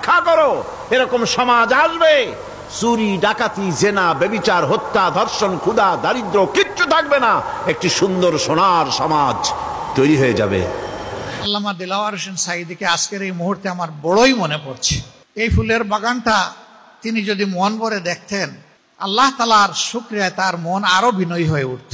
ব্যাখ্যা করো, এরকম সমাজ আসবে, চুরি, ডাকাতি, জেনা, ব্যভিচার, হত্যা, ধর্ষণ, ক্ষুধা, দারিদ্র কিচ্ছু থাকবে না, একটি সুন্দর সোনার সমাজ তৈরি হয়ে যাবে। আল্লামা দিলওয়ার হোসেন সাঈদীকে আজকের এই মুহূর্তে আমার বড়ই মনে পড়ছে। এই ফুলের বাগানটা তিনি যদি মন ভরে দেখতেন, আল্লাহ তাআলার শুকরিয়ায় তার মন আরো বিনয়ী হয়ে উঠত।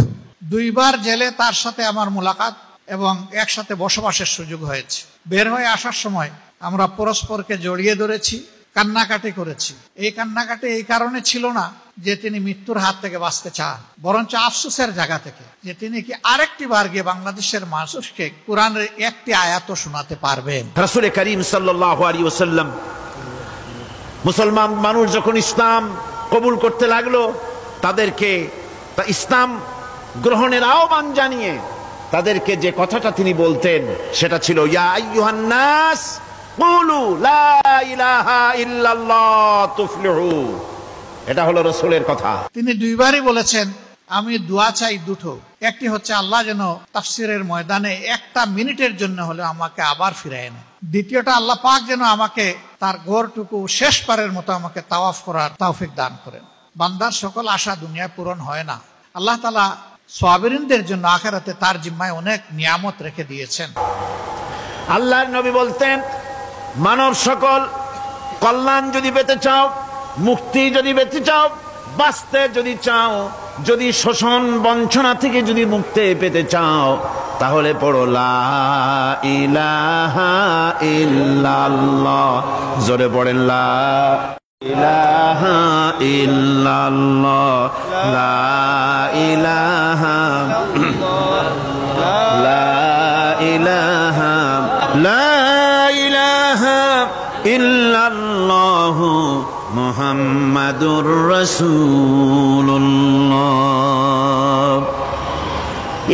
2 বার জেলে তার সাথে আমার মোলাকাত এবং একসাথে বসবাসের সুযোগ হয়েছে। বের হয়ে আসার সময় আমরা পরস্পরকে জড়িয়ে ধরেছি, কান্নাকাটি করেছি। এই কান্নাকাটি এই কারণে ছিল না যে তিনি মৃত্যুর হাত থেকে বাঁচতে চান, বরঞ্চ আফসোসের জায়গা থেকে যে তিনি কি আরেকটি বার গিয়ে বাংলাদেশের মানুষকে কোরআনের একটি আয়াতও শোনাতে পারবেন। রাসূল করিম সাল্লাল্লাহু আলাইহি ওয়াসাল্লাম মুসলমান মানুষ যখন ইসলাম কবুল করতে লাগলো, তাদেরকে ইসলাম গ্রহণের আহ্বান জানিয়ে তাদেরকে যে কথাটা তিনি বলতেন সেটা ছিল, ইয়া আইয়ুহান নাস কুলু লা ইলাহা ইল্লাল্লাহ তুফলিহু। এটা হলো রাসূলের কথা। তিনি 2 বারই বলেছেন, আমি দোয়া চাই দুটো। একটি হচ্ছে আল্লাহ যেন তাফসীরের ময়দানে 1টা মিনিটের জন্য হলে আমাকে আবার ফিরায় নেয়। দ্বিতীয়টা, আল্লাহ পাক যেন আমাকে তার ঘরটুকু শেষবারের মতো আমাকে তাওয়াফ করার তৌফিক দান করেন। বান্দার সকল আশা দুনিয়ায় পূরণ হয় না। আল্লাহ তাআলা সাবিরিনদের জন্য আখিরাতে তার জিম্মায় অনেক নিয়ামত রেখে দিয়েছেন। আল্লাহর নবী বলতেন, মানব সকল কল্যাণ যদি পেতে চাও, মুক্তি যদি পেতে চাও, বাঁচতে যদি চাও, যদি শোষণ বঞ্চনা থেকে যদি মুক্তি পেতে চাও, তাহলে পড়ো লা ইলাহা ইল্লাল্লাহ। জোরে পড়েন লা ইলাহা ইল্লাল্লাহ, লা ইলাহা লা ইলাহা লা ইলাহা ইল্লাল্লাহ মুহাম্মাদুর রাসূলুল্লাহ।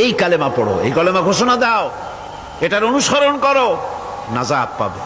এই কালেমা পড়ো, এই কালেমা ঘোষণা দাও, এটার অনুসরণ করো, নাজাত পাবে।